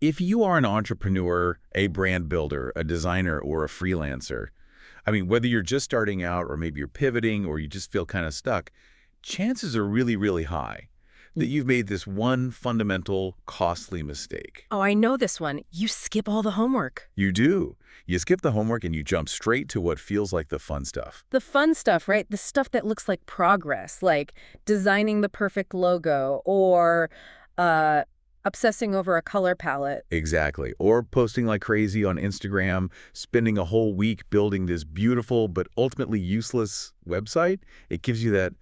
If you are an entrepreneur, a brand builder, a designer, or a freelancer, I mean, whether you're just starting out or maybe you're pivoting or you just feel kind of stuck, chances are really, really high that you've made this one fundamental, costly mistake. Oh, I know this one. You skip all the homework. You do. You skip the homework and you jump straight to what feels like the fun stuff. The fun stuff, right? The stuff that looks like progress, like designing the perfect logo or uh, obsessing over a color palette. Exactly. Or posting like crazy on Instagram, spending a whole week building this beautiful but ultimately useless website. It gives you that,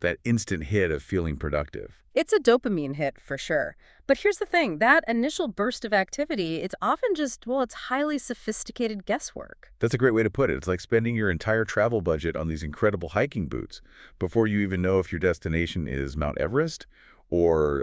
that instant hit of feeling productive. It's a dopamine hit for sure. But here's the thing, that initial burst of activity, it's often just, well, it's highly sophisticated guesswork. That's a great way to put it. It's like spending your entire travel budget on these incredible hiking boots before you even know if your destination is Mount Everest or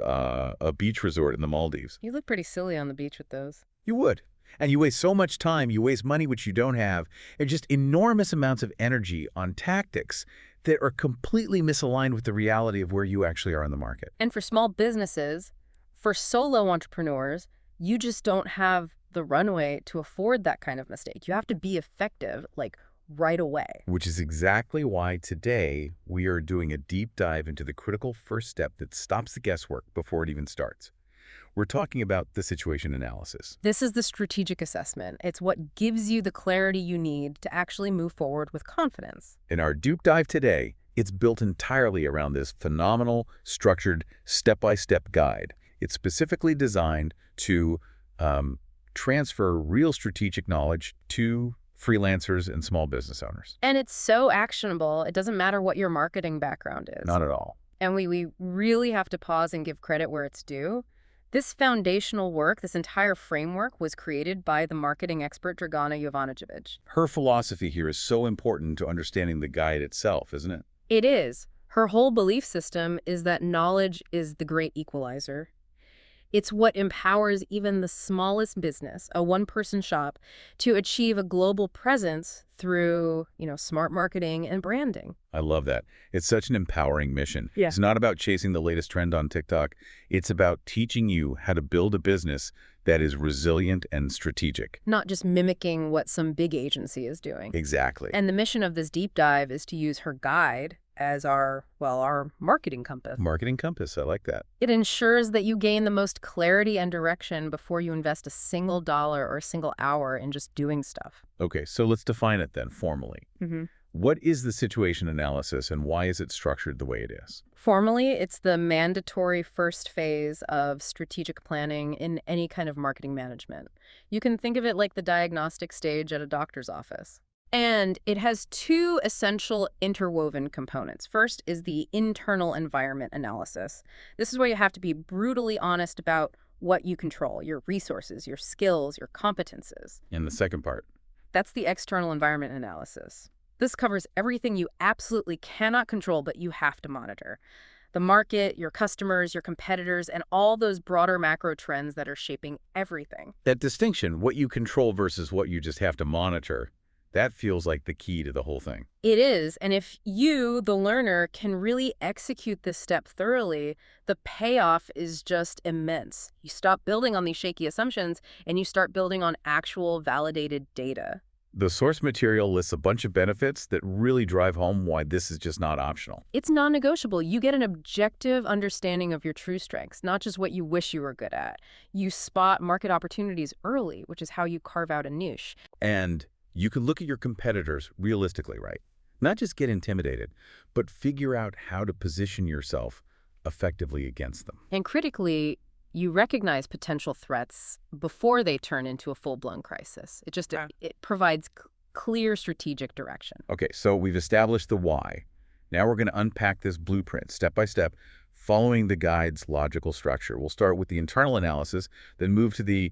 a beach resort in the Maldives. You look pretty silly on the beach with those. You would. And you waste so much time, you waste money which you don't have, and just enormous amounts of energy on tactics that are completely misaligned with the reality of where you actually are in the market. And for small businesses, for solo entrepreneurs, you just don't have the runway to afford that kind of mistake. You have to be effective, like right away. Which is exactly why today we are doing a deep dive into the critical first step that stops the guesswork before it even starts. We're talking about the situation analysis. This is the strategic assessment. It's what gives you the clarity you need to actually move forward with confidence. In our deep dive today, it's built entirely around this phenomenal, structured, step-by-step guide. It's specifically designed to transfer real strategic knowledge to freelancers and small business owners. And it's so actionable, it doesn't matter what your marketing background is. Not at all. And we really have to pause and give credit where it's due. This foundational work, this entire framework, was created by the marketing expert Dragana Jovanovic. Her philosophy here is so important to understanding the guide itself, isn't it? It is. Her whole belief system is that knowledge is the great equalizer. It's what empowers even the smallest business, a one-person shop, to achieve a global presence through, smart marketing and branding. I love that. It's such an empowering mission. Yeah. It's not about chasing the latest trend on TikTok. It's about teaching you how to build a business that is resilient and strategic. Not just mimicking what some big agency is doing. Exactly. And the mission of this deep dive is to use her guide as our marketing compass. Marketing compass, I like that. It ensures that you gain the most clarity and direction before you invest a single dollar or a single hour in just doing stuff. Okay, so let's define it then formally. What is the situation analysis and why is it structured the way it is? Formally, it's the mandatory first phase of strategic planning in any kind of marketing management. You can think of it like the diagnostic stage at a doctor's office. And it has two essential interwoven components. First is the internal environment analysis. This is where you have to be brutally honest about what you control, your resources, your skills, your competences. And the second part? That's the external environment analysis. This covers everything you absolutely cannot control, but you have to monitor. The market, your customers, your competitors, and all those broader macro trends that are shaping everything. That distinction, what you control versus what you just have to monitor, that feels like the key to the whole thing. It is, and if you, the learner, can really execute this step thoroughly, the payoff is just immense. You stop building on these shaky assumptions, and you start building on actual validated data. The source material lists a bunch of benefits that really drive home why this is just not optional. It's non-negotiable. You get an objective understanding of your true strengths, not just what you wish you were good at. You spot market opportunities early, which is how you carve out a niche. And you can look at your competitors realistically, right? Not just get intimidated, but figure out how to position yourself effectively against them. And critically, you recognize potential threats before they turn into a full-blown crisis. It provides clear strategic direction. Okay, so we've established the why. Now we're going to unpack this blueprint step by step, following the guide's logical structure. We'll start with the internal analysis, then move to the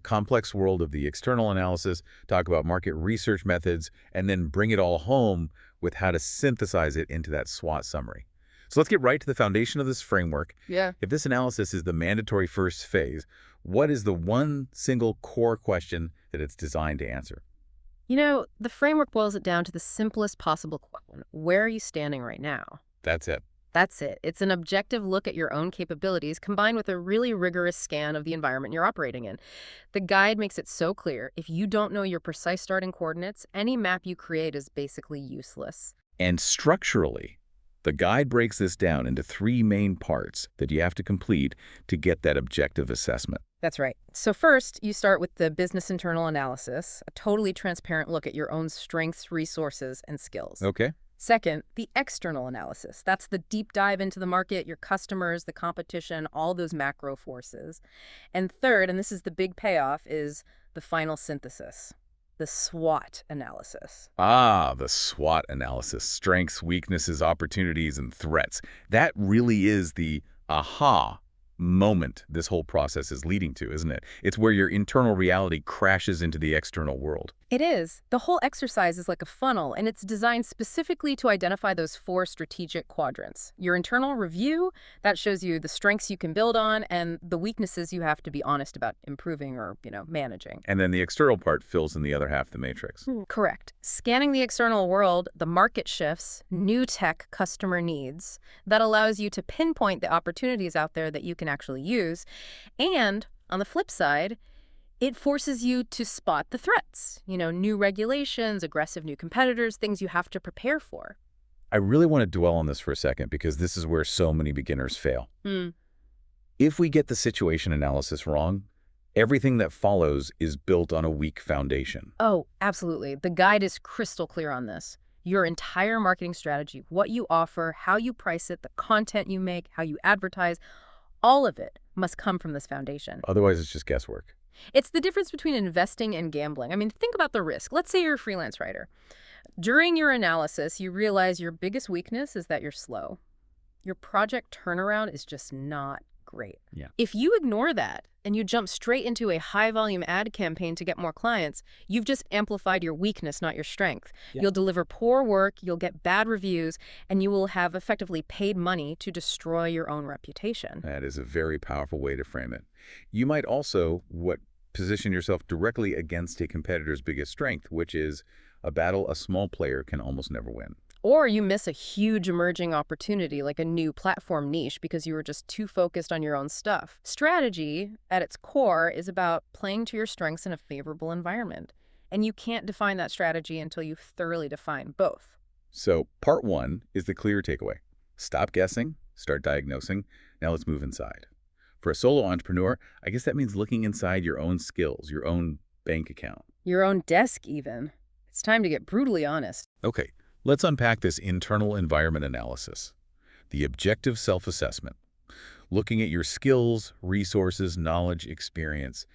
complex world of the external analysis, talk about market research methods, and then bring it all home with how to synthesize it into that SWOT summary. So let's get right to the foundation of this framework. Yeah. If this analysis is the mandatory first phase, what is the one single core question that it's designed to answer? The framework boils it down to the simplest possible question. Where are you standing right now? That's it. That's it. It's an objective look at your own capabilities combined with a really rigorous scan of the environment you're operating in. The guide makes it so clear if you don't know your precise starting coordinates, any map you create is basically useless. And structurally, the guide breaks this down into three main parts that you have to complete to get that objective assessment. That's right. So first, you start with the business internal analysis, a totally transparent look at your own strengths, resources, and skills. Okay? Second, the external analysis. That's the deep dive into the market, your customers, the competition, all those macro forces. And third, and this is the big payoff, is the final synthesis, the SWOT analysis. Ah, the SWOT analysis, strengths, weaknesses, opportunities, and threats. That really is the aha moment this whole process is leading to, isn't it? It's where your internal reality crashes into the external world. It is. The whole exercise is like a funnel, and it's designed specifically to identify those four strategic quadrants. Your internal review, that shows you the strengths you can build on and the weaknesses you have to be honest about improving or, managing. And then the external part fills in the other half of the matrix. Correct. Scanning the external world, the market shifts, new tech, customer needs, that allows you to pinpoint the opportunities out there that you can actually use. And on the flip side, it forces you to spot the threats, new regulations, aggressive new competitors, things you have to prepare for. I really want to dwell on this for a second because this is where so many beginners fail. Hmm. If we get the situation analysis wrong, everything that follows is built on a weak foundation. Oh, absolutely. The guide is crystal clear on this. Your entire marketing strategy, what you offer, how you price it, the content you make, how you advertise, all of it must come from this foundation. Otherwise, it's just guesswork. It's the difference between investing and gambling. I mean, think about the risk. Let's say you're a freelance writer. During your analysis, you realize your biggest weakness is that you're slow. Your project turnaround is just not great. Yeah. If you ignore that and you jump straight into a high-volume ad campaign to get more clients, you've just amplified your weakness, not your strength. Yeah. You'll deliver poor work, you'll get bad reviews, and you will have effectively paid money to destroy your own reputation. That is a very powerful way to frame it. You might also position yourself directly against a competitor's biggest strength, which is a battle a small player can almost never win. Or you miss a huge emerging opportunity like a new platform niche because you were just too focused on your own stuff. Strategy, at its core, is about playing to your strengths in a favorable environment. And you can't define that strategy until you thoroughly define both. So part one is the clear takeaway. Stop guessing, start diagnosing. Now let's move inside. For a solo entrepreneur, I guess that means looking inside your own skills, your own bank account. Your own desk, even. It's time to get brutally honest. Okay, let's unpack this internal environment analysis. The objective self-assessment. Looking at your skills, resources, knowledge, experience.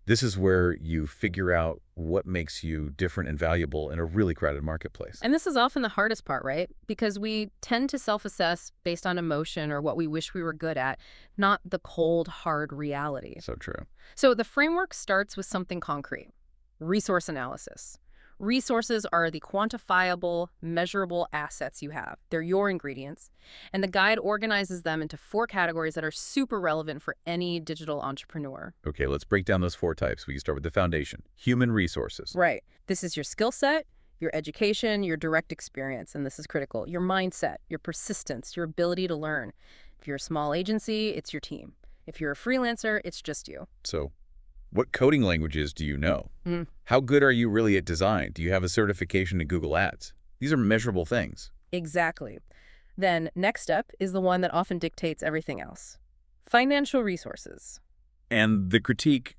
This is where you figure out what makes you different and valuable in a really crowded marketplace. And this is often the hardest part, right? Because we tend to self-assess based on emotion or what we wish we were good at, not the cold, hard reality. So true. So the framework starts with something concrete: resource analysis. Resources are the quantifiable, measurable assets you have. They're your ingredients. And the guide organizes them into four categories that are super relevant for any digital entrepreneur. Okay, let's break down those four types. We can start with the foundation, human resources. Right. This is your skill set, your education, your direct experience, and this is critical. Your mindset, your persistence, your ability to learn. If you're a small agency, it's your team. If you're a freelancer, it's just you. So what coding languages do you know? Mm. How good are you really at design? Do you have a certification in Google Ads? These are measurable things. Exactly. Then next up is the one that often dictates everything else: financial resources. And the critique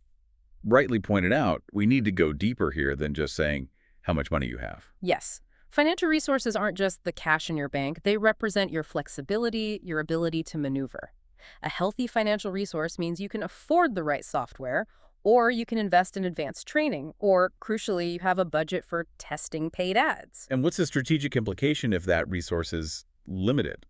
rightly pointed out, we need to go deeper here than just saying how much money you have. Yes. Financial resources aren't just the cash in your bank. They represent your flexibility, your ability to maneuver. A healthy financial resource means you can afford the right software, or you can invest in advanced training, or, crucially, you have a budget for testing paid ads. And what's the strategic implication if that resource is limited?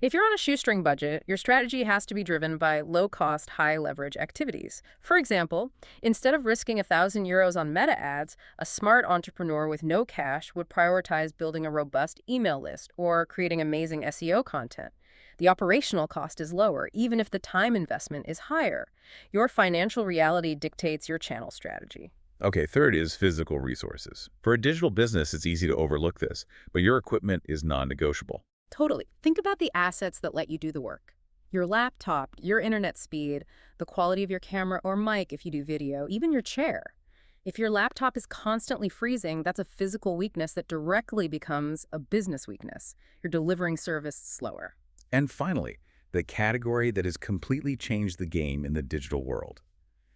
If you're on a shoestring budget, your strategy has to be driven by low-cost, high-leverage activities. For example, instead of risking €1,000 on meta ads, a smart entrepreneur with no cash would prioritize building a robust email list or creating amazing SEO content. The operational cost is lower, even if the time investment is higher. Your financial reality dictates your channel strategy. Okay, third is physical resources. For a digital business, it's easy to overlook this, but your equipment is non-negotiable. Totally. Think about the assets that let you do the work. Your laptop, your internet speed, the quality of your camera or mic if you do video, even your chair. If your laptop is constantly freezing, that's a physical weakness that directly becomes a business weakness. You're delivering service slower. And finally, the category that has completely changed the game in the digital world: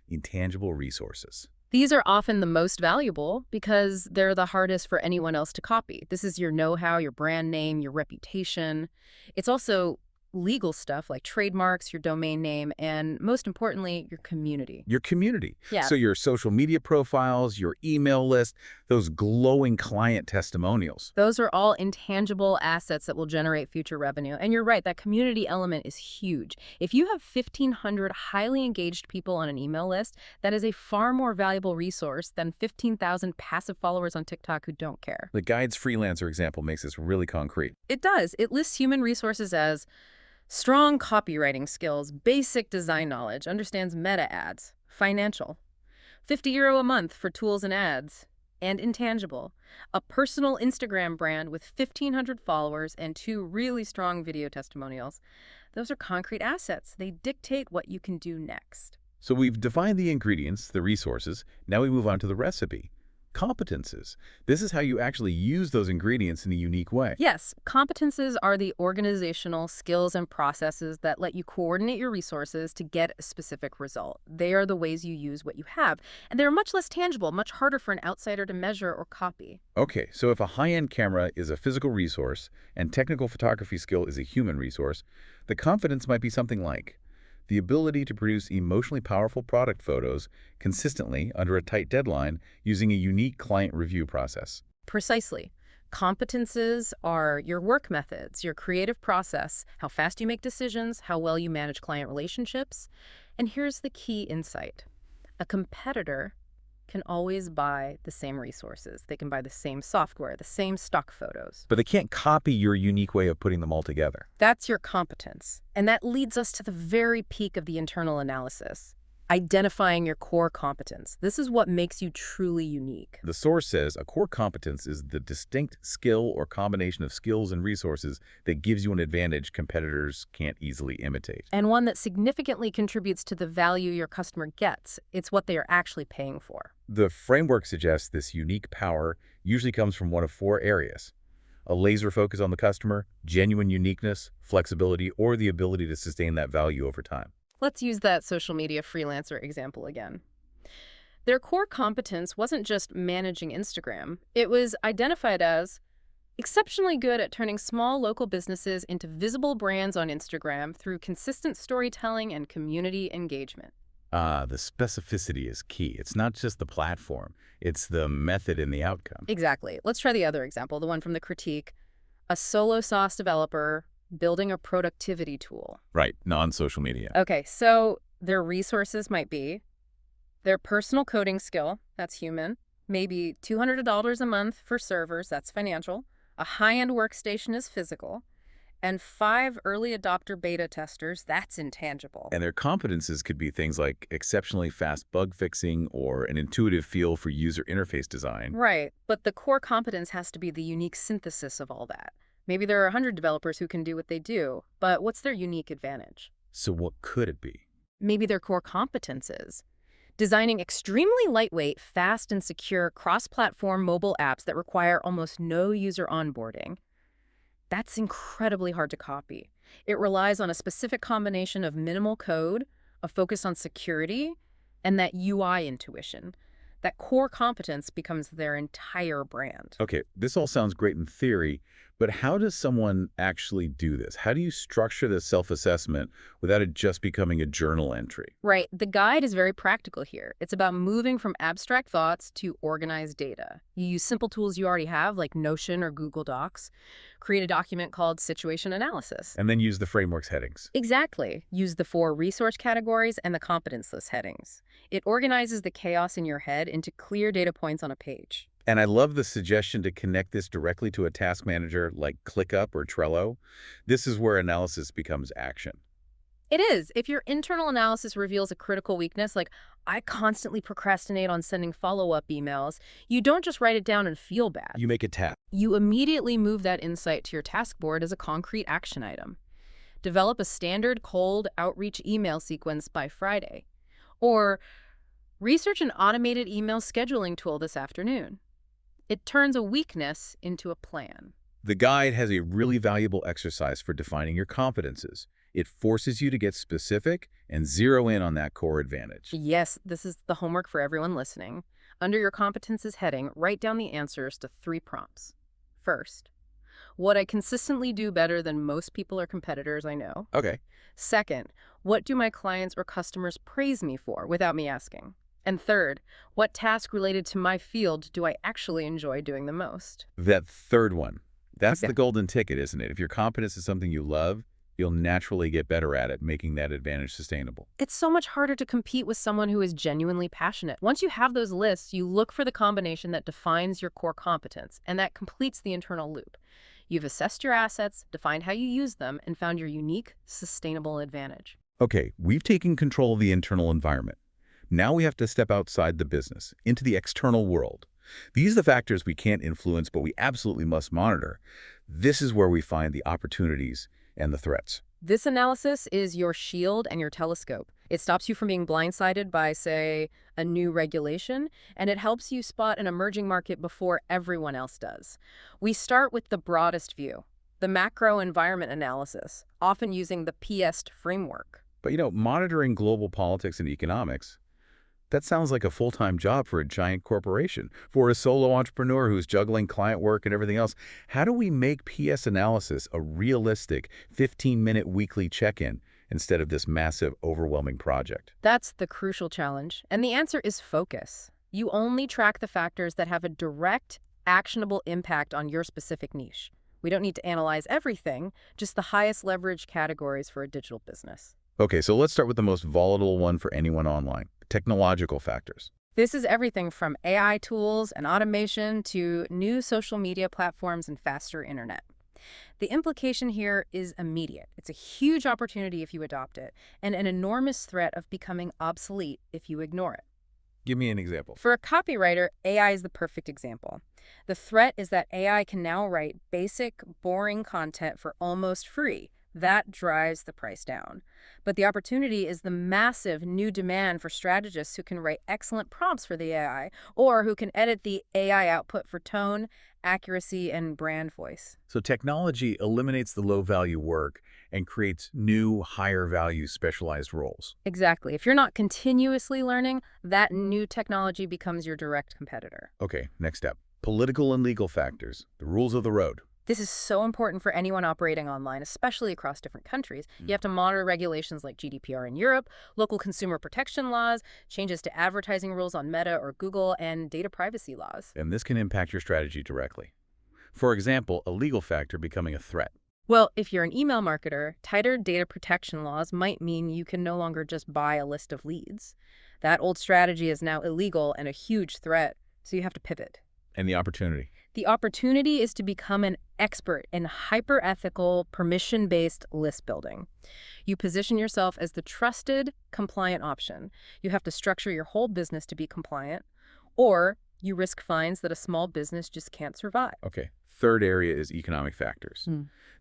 intangible resources. These are often the most valuable because they're the hardest for anyone else to copy. This is your know-how, your brand name, your reputation. It's also legal stuff like trademarks, your domain name, and most importantly, your community. Your community. Yeah, So your social media profiles, your email list, those glowing client testimonials. those are all intangible assets that will generate future revenue. And you're right, that community element is huge. If you have 1,500 highly engaged people on an email list, that is a far more valuable resource than 15,000 passive followers on TikTok who don't care. The Guides freelancer example makes this really concrete. It does. It lists human resources as strong copywriting skills, basic design knowledge, understands meta ads, financial, €50 a month for tools and ads, and intangible, a personal Instagram brand with 1,500 followers and 2 really strong video testimonials. Those are concrete assets. They dictate what you can do next. So we've defined the ingredients, the resources. Now we move on to the recipe. Competences. This is how you actually use those ingredients in a unique way. Yes, competences are the organizational skills and processes that let you coordinate your resources to get a specific result. They are the ways you use what you have, and they're much less tangible, much harder for an outsider to measure or copy. Okay, so if a high-end camera is a physical resource and technical photography skill is a human resource, the confidence might be something like the ability to produce emotionally powerful product photos consistently under a tight deadline using a unique client review process. Precisely. Competences are your work methods, your creative process, how fast you make decisions, how well you manage client relationships. And here's the key insight. A competitor can always buy the same resources. They can buy the same software, the same stock photos. But they can't copy your unique way of putting them all together. That's your competence. And that leads us to the very peak of the internal analysis, identifying your core competence. This is what makes you truly unique. The source says a core competence is the distinct skill or combination of skills and resources that gives you an advantage competitors can't easily imitate. And one that significantly contributes to the value your customer gets. It's what they are actually paying for. The framework suggests this unique power usually comes from one of 4 areas: a laser focus on the customer, genuine uniqueness, flexibility, or the ability to sustain that value over time. Let's use that social media freelancer example again. Their core competence wasn't just managing Instagram. It was identified as exceptionally good at turning small local businesses into visible brands on Instagram through consistent storytelling and community engagement. The specificity is key. It's not just the platform, it's the method and the outcome. Exactly. Let's try the other example, the one from the critique. A solo sauce developer building a productivity tool. Right, non-social media. Okay, so their resources might be their personal coding skill, that's human, maybe $200 a month for servers, that's financial, a high-end workstation is physical, and 5 early adopter beta testers, that's intangible. And their competences could be things like exceptionally fast bug fixing or an intuitive feel for user interface design. Right, but the core competence has to be the unique synthesis of all that. Maybe there are 100 developers who can do what they do, but what's their unique advantage? So what could it be? Maybe their core competences. Designing extremely lightweight, fast, and secure cross-platform mobile apps that require almost no user onboarding. That's incredibly hard to copy. It relies on a specific combination of minimal code, a focus on security, and that UI intuition. That core competence becomes their entire brand. Okay, this all sounds great in theory, but how does someone actually do this? How do you structure the self-assessment without it just becoming a journal entry? Right. The guide is very practical here. It's about moving from abstract thoughts to organized data. You use simple tools you already have, like Notion or Google Docs. Create a document called Situation Analysis. And then use the framework's headings. Exactly. Use the 4 resource categories and the competence list headings. It organizes the chaos in your head into clear data points on a page. And I love the suggestion to connect this directly to a task manager like ClickUp or Trello. This is where analysis becomes action. It is. If your internal analysis reveals a critical weakness, like I constantly procrastinate on sending follow-up emails, you don't just write it down and feel bad. You make a tap. You immediately move that insight to your task board as a concrete action item. Develop a standard cold outreach email sequence by Friday. Or research an automated email scheduling tool this afternoon. It turns a weakness into a plan. The guide has a really valuable exercise for defining your competences. It forces you to get specific and zero in on that core advantage. Yes, this is the homework for everyone listening. Under your competences heading, write down the answers to 3 prompts. First, what I consistently do better than most people or competitors I know. Okay. Second, what do my clients or customers praise me for without me asking? And third, what task related to my field do I actually enjoy doing the most? That third one, that's Yeah. the golden ticket, isn't it? If your competence is something you love, you'll naturally get better at it, making that advantage sustainable. It's so much harder to compete with someone who is genuinely passionate. Once you have those lists, you look for the combination that defines your core competence, and that completes the internal loop. You've assessed your assets, defined how you use them, and found your unique, sustainable advantage. Okay, we've taken control of the internal environment. Now we have to step outside the business, into the external world. These are the factors we can't influence, but we absolutely must monitor. This is where we find the opportunities and the threats. This analysis is your shield and your telescope. It stops you from being blindsided by, say, a new regulation, and it helps you spot an emerging market before everyone else does. We start with the broadest view, the macro environment analysis, often using the PST framework. But monitoring global politics and economics, that sounds like a full-time job for a giant corporation. For a solo entrepreneur who's juggling client work and everything else, how do we make PS analysis a realistic 15-minute weekly check-in instead of this massive, overwhelming project? That's the crucial challenge, and the answer is focus. You only track the factors that have a direct, actionable impact on your specific niche. We don't need to analyze everything, just the highest leverage categories for a digital business. Okay, so let's start with the most volatile one for anyone online, technological factors. This is everything from AI tools and automation to new social media platforms and faster internet. The implication here is immediate. It's a huge opportunity if you adopt it, and an enormous threat of becoming obsolete if you ignore it. Give me an example. For a copywriter, AI is the perfect example. The threat is that AI can now write basic, boring content for almost free. That drives the price down. But the opportunity is the massive new demand for strategists who can write excellent prompts for the AI or who can edit the AI output for tone, accuracy, and brand voice. So technology eliminates the low-value work and creates new, higher-value specialized roles. Exactly. If you're not continuously learning, that new technology becomes your direct competitor. Okay, next step. Political and legal factors, the rules of the road. This is so important for anyone operating online, especially across different countries. You have to monitor regulations like GDPR in Europe, local consumer protection laws, changes to advertising rules on Meta or Google, and data privacy laws. And this can impact your strategy directly. For example, a legal factor becoming a threat. Well, if you're an email marketer, tighter data protection laws might mean you can no longer just buy a list of leads. That old strategy is now illegal and a huge threat, so you have to pivot. And the opportunity. The opportunity is to become an expert in hyper-ethical, permission-based list building. You position yourself as the trusted, compliant option. You have to structure your whole business to be compliant, or you risk fines that a small business just can't survive. Okay. Third area is economic factors.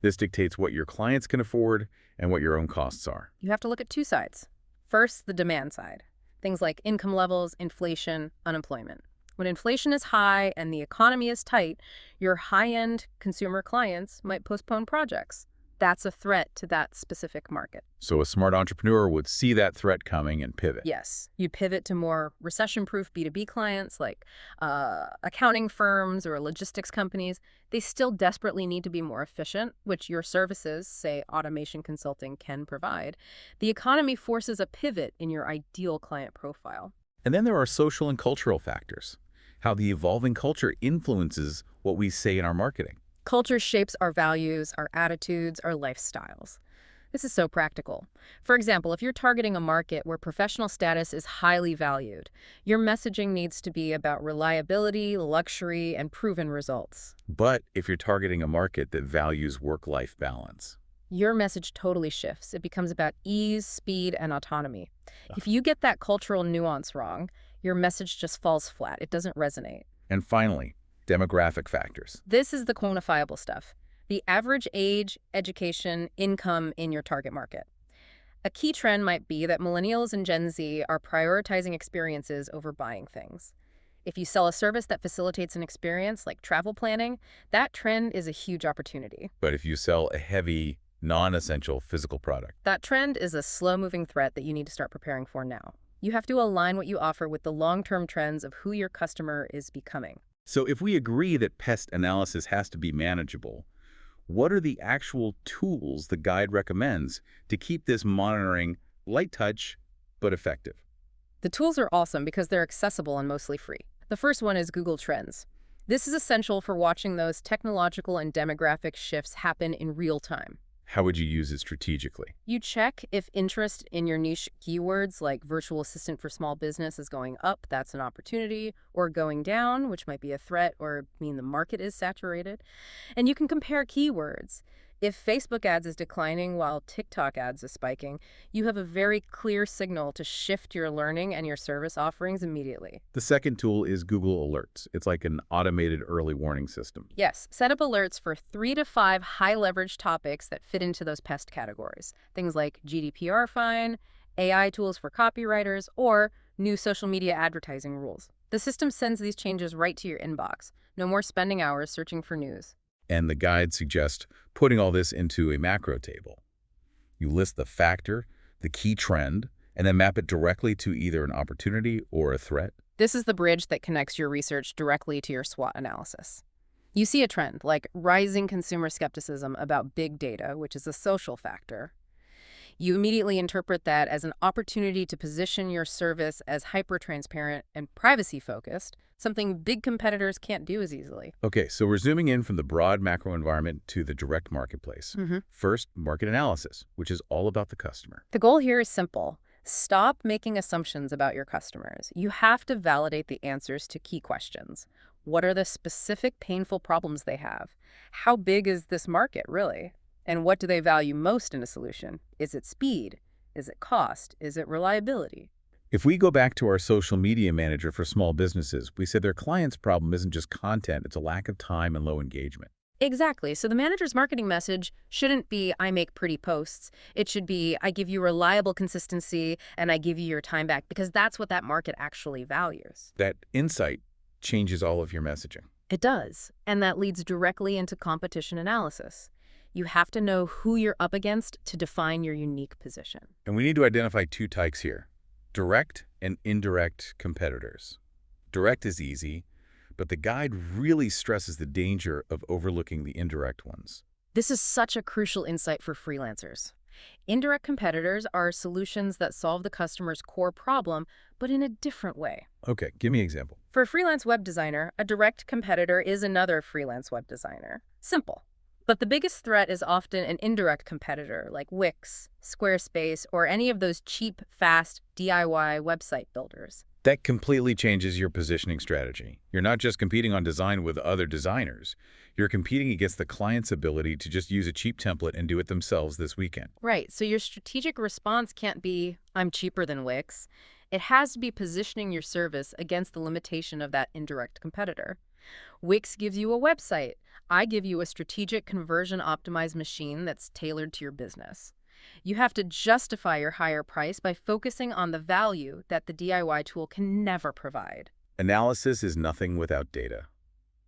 This dictates what your clients can afford and what your own costs are. You have to look at 2 sides. First, the demand side. Things like income levels, inflation, unemployment. When inflation is high and the economy is tight, your high-end consumer clients might postpone projects. That's a threat to that specific market. So a smart entrepreneur would see that threat coming and pivot. Yes, you pivot to more recession-proof B2B clients like accounting firms or logistics companies. They still desperately need to be more efficient, which your services, say automation consulting, can provide. The economy forces a pivot in your ideal client profile. And then there are social and cultural factors. How the evolving culture influences what we say in our marketing. Culture shapes our values, our attitudes, our lifestyles. This is so practical. For example, if you're targeting a market where professional status is highly valued, your messaging needs to be about reliability, luxury, and proven results. But if you're targeting a market that values work-life balance, Your message totally shifts. It becomes about ease, speed, and autonomy. Ugh. If you get that cultural nuance wrong, your message just falls flat. It doesn't resonate. And finally, demographic factors. This is the quantifiable stuff. The average age, education, income in your target market. A key trend might be that millennials and Gen Z are prioritizing experiences over buying things. If you sell a service that facilitates an experience like travel planning, that trend is a huge opportunity. But if you sell a heavy, non-essential physical product, That trend is a slow-moving threat that you need to start preparing for now. You have to align what you offer with the long-term trends of who your customer is becoming. so if we agree that pest analysis has to be manageable, what are the actual tools the guide recommends to keep this monitoring light touch but effective? The tools are awesome because they're accessible and mostly free. The first one is Google Trends. This is essential for watching those technological and demographic shifts happen in real time. How would you use it strategically? You check if interest in your niche keywords like virtual assistant for small business is going up, that's an opportunity, or going down, which might be a threat or mean the market is saturated. And you can compare keywords. If Facebook ads is declining while TikTok ads is spiking, you have a very clear signal to shift your learning and your service offerings immediately. The second tool is Google Alerts. It's like an automated early warning system. Yes, set up alerts for 3 to 5 high-leverage topics that fit into those pest categories. Things like GDPR fine, AI tools for copywriters, or new social media advertising rules. The system sends these changes right to your inbox. No more spending hours searching for news. And the guide suggests putting all this into a macro table. You list the factor, the key trend, and then map it directly to either an opportunity or a threat. This is the bridge that connects your research directly to your SWOT analysis. You see a trend like rising consumer skepticism about big data, which is a social factor. You immediately interpret that as an opportunity to position your service as hyper-transparent and privacy-focused, something big competitors can't do as easily. Okay, so we're zooming in from the broad macro environment to the direct marketplace. First, market analysis, which is all about the customer. The goal here is simple. Stop making assumptions about your customers. You have to validate the answers to key questions. What are the specific painful problems they have? How big is this market, really? And what do they value most in a solution? Is it speed? Is it cost? Is it reliability? If we go back to our social media manager for small businesses, we said their client's problem isn't just content, it's a lack of time and low engagement. Exactly. So the manager's marketing message shouldn't be, I make pretty posts. It should be, I give you reliable consistency and I give you your time back, because that's what that market actually values. That insight changes all of your messaging. It does. And that leads directly into competition analysis. You have to know who you're up against to define your unique position. And we need to identify two types here: direct and indirect competitors. Direct is easy, but the guide really stresses the danger of overlooking the indirect ones. This is such a crucial insight for freelancers. Indirect competitors are solutions that solve the customer's core problem, but in a different way. Okay, give me an example. For a freelance web designer, a direct competitor is another freelance web designer. Simple. But the biggest threat is often an indirect competitor like Wix, Squarespace, or any of those cheap, fast DIY website builders. That completely changes your positioning strategy. You're not just competing on design with other designers. You're competing against the client's ability to just use a cheap template and do it themselves this weekend. Right, so your strategic response can't be, I'm cheaper than Wix. It has to be positioning your service against the limitation of that indirect competitor. Wix gives you a website. I give you a strategic conversion-optimized machine that's tailored to your business. You have to justify your higher price by focusing on the value that the DIY tool can never provide. Analysis is nothing without data.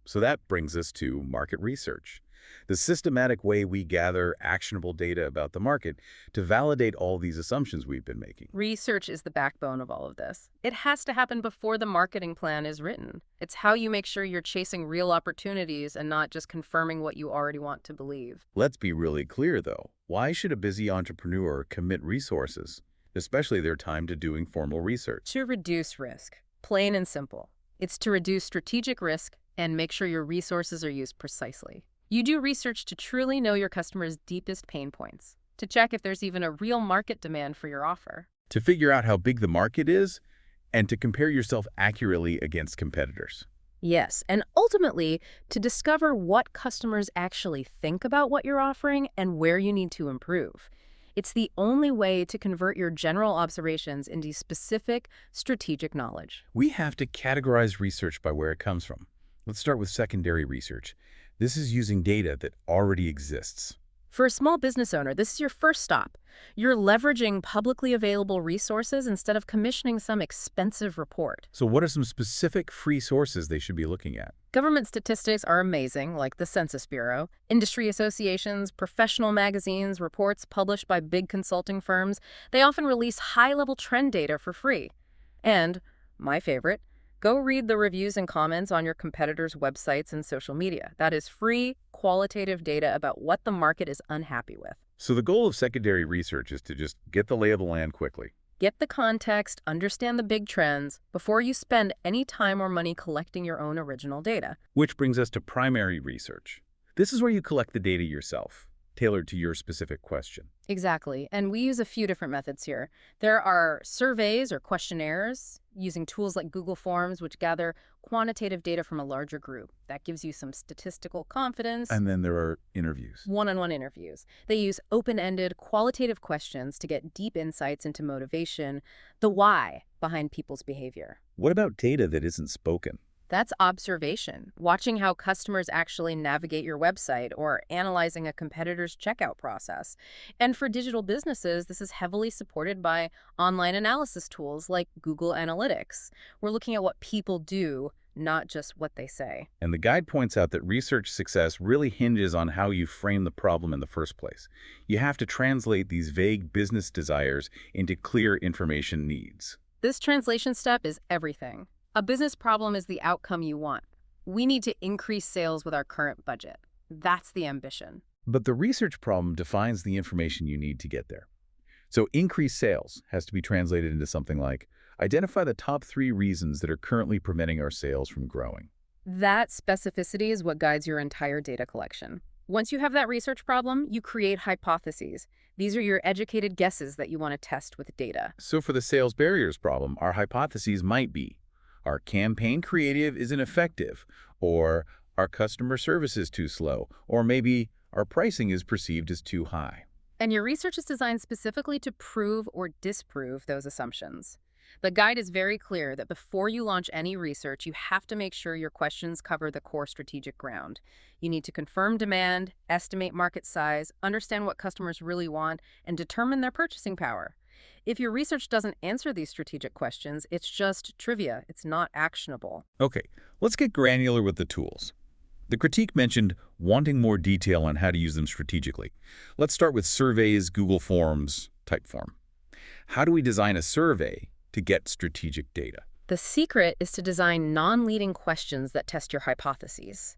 So that brings us to market research, the systematic way we gather actionable data about the market to validate all these assumptions we've been making. Research is the backbone of all of this. It has to happen before the marketing plan is written. It's how you make sure you're chasing real opportunities and not just confirming what you already want to believe. Let's be really clear, though. Why should a busy entrepreneur commit resources, especially their time, to doing formal research? To reduce risk, plain and simple. It's to reduce strategic risk and make sure your resources are used precisely. You do research to truly know your customer's deepest pain points, to check if there's even a real market demand for your offer. To figure out how big the market is, and to compare yourself accurately against competitors. Yes, and ultimately, to discover what customers actually think about what you're offering and where you need to improve. It's the only way to convert your general observations into specific strategic knowledge. We have to categorize research by where it comes from. Let's start with secondary research. This is using data that already exists. For a small business owner, this is your first stop. You're leveraging publicly available resources instead of commissioning some expensive report. So what are some specific free sources they should be looking at? Government statistics are amazing, like the Census Bureau. Industry associations, professional magazines, reports published by big consulting firms, they often release high-level trend data for free. And, my favorite, go read the reviews and comments on your competitors' websites and social media. That is free, qualitative data about what the market is unhappy with. So the goal of secondary research is to just get the lay of the land quickly. Get the context, understand the big trends, before you spend any time or money collecting your own original data. Which brings us to primary research. This is where you collect the data yourself, tailored to your specific question. Exactly, and we use a few different methods here. There are surveys or questionnaires using tools like Google Forms, which gather quantitative data from a larger group. That gives you some statistical confidence. And then there are interviews. One-on-one interviews. They use open-ended, qualitative questions to get deep insights into motivation, the why behind people's behavior. What about data that isn't spoken? That's observation, watching how customers actually navigate your website or analyzing a competitor's checkout process. And for digital businesses, this is heavily supported by online analysis tools like Google Analytics. We're looking at what people do, not just what they say. And the guide points out that research success really hinges on how you frame the problem in the first place. You have to translate these vague business desires into clear information needs. This translation step is everything. A business problem is the outcome you want. We need to increase sales with our current budget. That's the ambition. But the research problem defines the information you need to get there. So increased sales has to be translated into something like, identify the top 3 reasons that are currently preventing our sales from growing. That specificity is what guides your entire data collection. Once you have that research problem, you create hypotheses. These are your educated guesses that you want to test with data. So for the sales barriers problem, our hypotheses might be, our campaign creative isn't effective, or our customer service is too slow, or maybe our pricing is perceived as too high. And your research is designed specifically to prove or disprove those assumptions. The guide is very clear that before you launch any research, you have to make sure your questions cover the core strategic ground. You need to confirm demand, estimate market size, understand what customers really want, and determine their purchasing power. If your research doesn't answer these strategic questions, it's just trivia. It's not actionable. Okay, let's get granular with the tools. The critique mentioned wanting more detail on how to use them strategically. Let's start with surveys, Google Forms, Typeform. How do we design a survey to get strategic data? The secret is to design non-leading questions that test your hypotheses.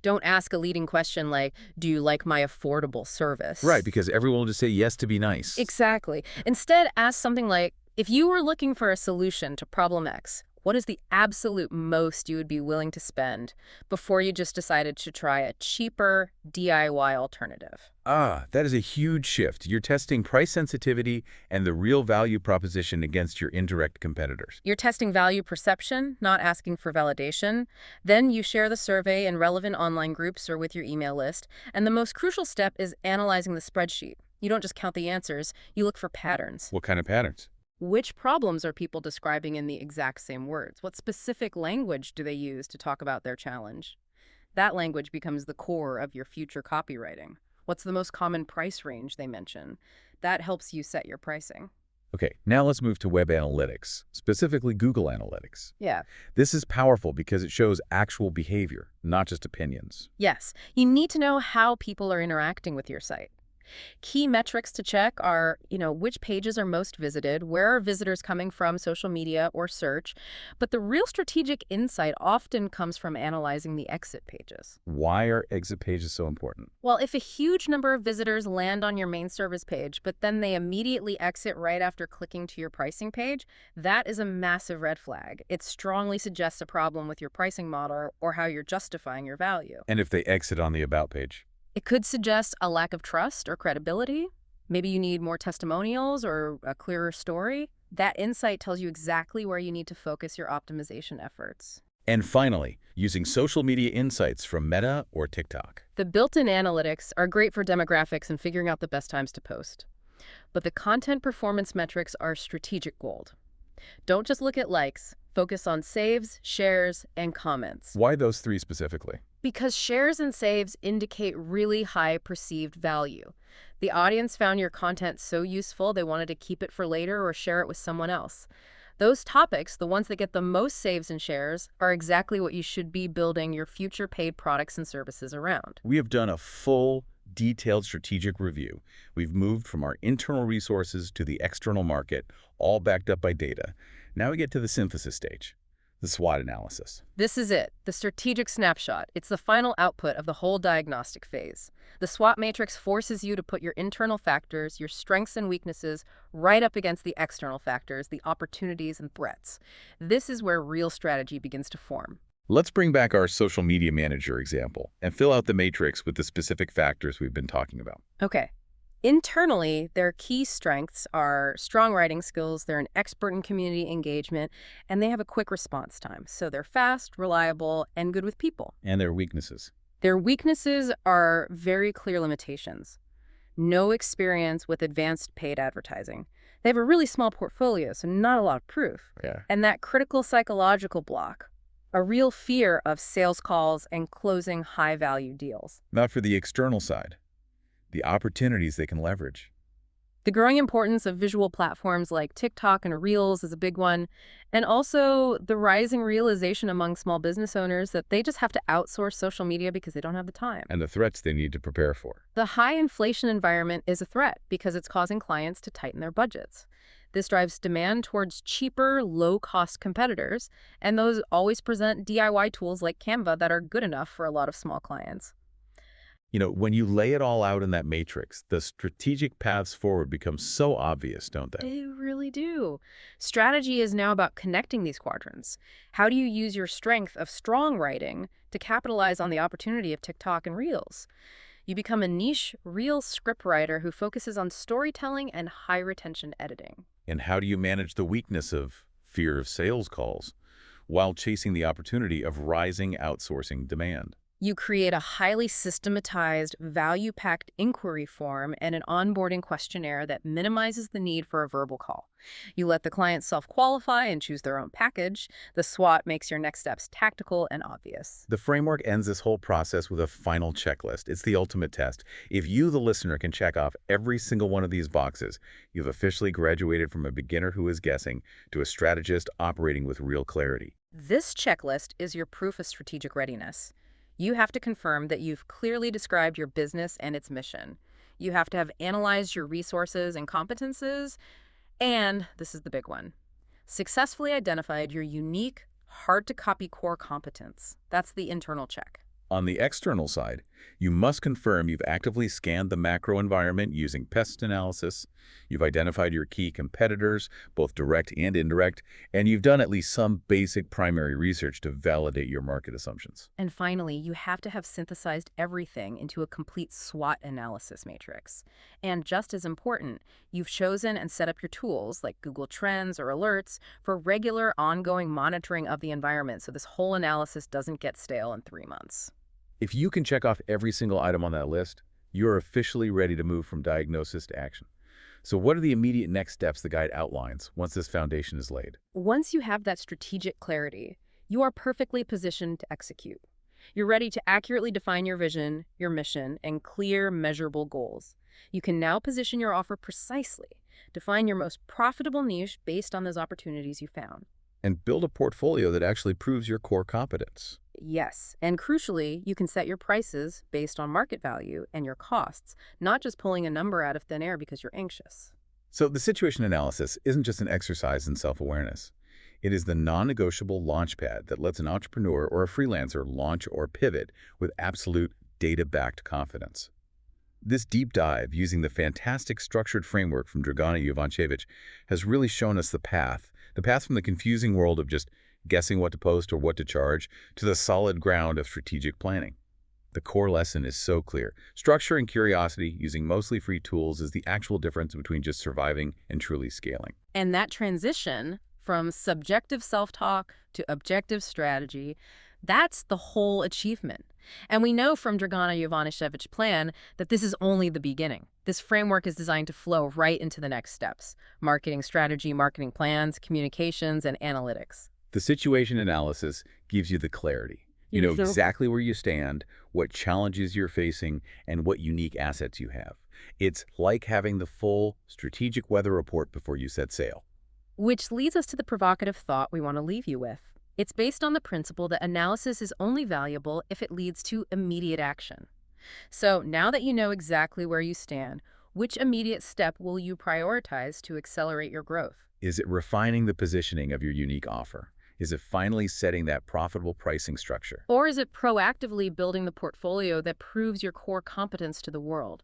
Don't ask a leading question like, do you like my affordable service? Right, because everyone will just say yes to be nice. Exactly. Instead, ask something like, if you were looking for a solution to problem X, what is the absolute most you would be willing to spend before you just decided to try a cheaper DIY alternative? That is a huge shift. You're testing price sensitivity and the real value proposition against your indirect competitors. You're testing value perception, not asking for validation. Then you share the survey in relevant online groups or with your email list. And the most crucial step is analyzing the spreadsheet. You don't just count the answers, you look for patterns. What kind of patterns? Which problems are people describing in the exact same words? What specific language do they use to talk about their challenge? That language becomes the core of your future copywriting. What's the most common price range they mention? That helps you set your pricing. Okay, now let's move to web analytics, specifically Google Analytics. Yeah. This is powerful because it shows actual behavior, not just opinions. Yes, you need to know how people are interacting with your site. Key metrics to check are, which pages are most visited, where are visitors coming from, social media or search. But the real strategic insight often comes from analyzing the exit pages. Why are exit pages so important? Well, if a huge number of visitors land on your main service page, but then they immediately exit right after clicking to your pricing page, that is a massive red flag. It strongly suggests a problem with your pricing model or how you're justifying your value. And if they exit on the About page? It could suggest a lack of trust or credibility. Maybe you need more testimonials or a clearer story. That insight tells you exactly where you need to focus your optimization efforts. And finally, using social media insights from Meta or TikTok. The built-in analytics are great for demographics and figuring out the best times to post. But the content performance metrics are strategic gold. Don't just look at likes. Focus on saves, shares, and comments. Why those three specifically? Because shares and saves indicate really high perceived value. The audience found your content so useful they wanted to keep it for later or share it with someone else. Those topics, the ones that get the most saves and shares, are exactly what you should be building your future paid products and services around. We have done a full, detailed strategic review. We've moved from our internal resources to the external market, all backed up by data. Now we get to the synthesis stage, the SWOT analysis. This is it, the strategic snapshot. It's the final output of the whole diagnostic phase. The SWOT matrix forces you to put your internal factors, your strengths and weaknesses, right up against the external factors, the opportunities and threats. This is where real strategy begins to form. Let's bring back our social media manager example and fill out the matrix with the specific factors we've been talking about. Okay. Internally, their key strengths are strong writing skills, they're an expert in community engagement, and they have a quick response time. So they're fast, reliable, and good with people. And their weaknesses. Their weaknesses are very clear limitations. No experience with advanced paid advertising. They have a really small portfolio, so not a lot of proof. Yeah. And that critical psychological block, a real fear of sales calls and closing high-value deals. Not for the external side. The opportunities they can leverage. The growing importance of visual platforms like TikTok and Reels is a big one, and also the rising realization among small business owners that they just have to outsource social media because they don't have the time. And the threats they need to prepare for. The high inflation environment is a threat because it's causing clients to tighten their budgets. This drives demand towards cheaper, low-cost competitors, and those always present DIY tools like Canva that are good enough for a lot of small clients. When you lay it all out in that matrix, the strategic paths forward become so obvious, don't they? They really do. Strategy is now about connecting these quadrants. How do you use your strength of strong writing to capitalize on the opportunity of TikTok and Reels? You become a niche, real scriptwriter who focuses on storytelling and high-retention editing. And how do you manage the weakness of fear of sales calls while chasing the opportunity of rising outsourcing demand? You create a highly systematized, value-packed inquiry form and an onboarding questionnaire that minimizes the need for a verbal call. You let the client self-qualify and choose their own package. The SWOT makes your next steps tactical and obvious. The framework ends this whole process with a final checklist. It's the ultimate test. If you, the listener, can check off every single one of these boxes, you've officially graduated from a beginner who is guessing to a strategist operating with real clarity. This checklist is your proof of strategic readiness. You have to confirm that you've clearly described your business and its mission. You have to have analyzed your resources and competences, and this is the big one, successfully identified your unique, hard-to-copy core competence. That's the internal check. On the external side, you must confirm you've actively scanned the macro environment using pest analysis, you've identified your key competitors, both direct and indirect, and you've done at least some basic primary research to validate your market assumptions. And finally, you have to have synthesized everything into a complete SWOT analysis matrix. And just as important, you've chosen and set up your tools, like Google Trends or alerts, for regular, ongoing monitoring of the environment so this whole analysis doesn't get stale in 3 months. If you can check off every single item on that list, you're officially ready to move from diagnosis to action. So what are the immediate next steps the guide outlines once this foundation is laid? Once you have that strategic clarity, you are perfectly positioned to execute. You're ready to accurately define your vision, your mission, and clear, measurable goals. You can now position your offer precisely, define your most profitable niche based on those opportunities you found. And build a portfolio that actually proves your core competence. Yes, and crucially, you can set your prices based on market value and your costs, not just pulling a number out of thin air because you're anxious. So the situation analysis isn't just an exercise in self-awareness. It is the non-negotiable launchpad that lets an entrepreneur or a freelancer launch or pivot with absolute data-backed confidence. This deep dive using the fantastic structured framework from Dragana Jovanchevich has really shown us the path from the confusing world of just guessing what to post or what to charge to the solid ground of strategic planning. The core lesson is so clear. Structure and curiosity using mostly free tools is the actual difference between just surviving and truly scaling. And that transition From subjective self-talk to objective strategy, that's the whole achievement. And we know from Dragana Jovanishevich plan that this is only the beginning. This framework is designed to flow right into the next steps: marketing strategy, marketing plans, communications, and analytics. The situation analysis gives you the clarity. You know So exactly where you stand, what challenges you're facing, and what unique assets you have. It's like having the full strategic weather report before you set sail. which leads us to the provocative thought we want to leave you with. It's based on the principle that analysis is only valuable if it leads to immediate action. So now that you know exactly where you stand, which immediate step will you prioritize to accelerate your growth? Is it refining the positioning of your unique offer? Is it finally setting that profitable pricing structure? Or is it proactively building the portfolio that proves your core competence to the world?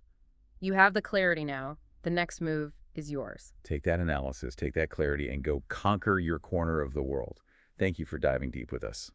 You have the clarity now. The next move is yours. Take that analysis, take that clarity, and go conquer your corner of the world. Thank you for diving deep with us.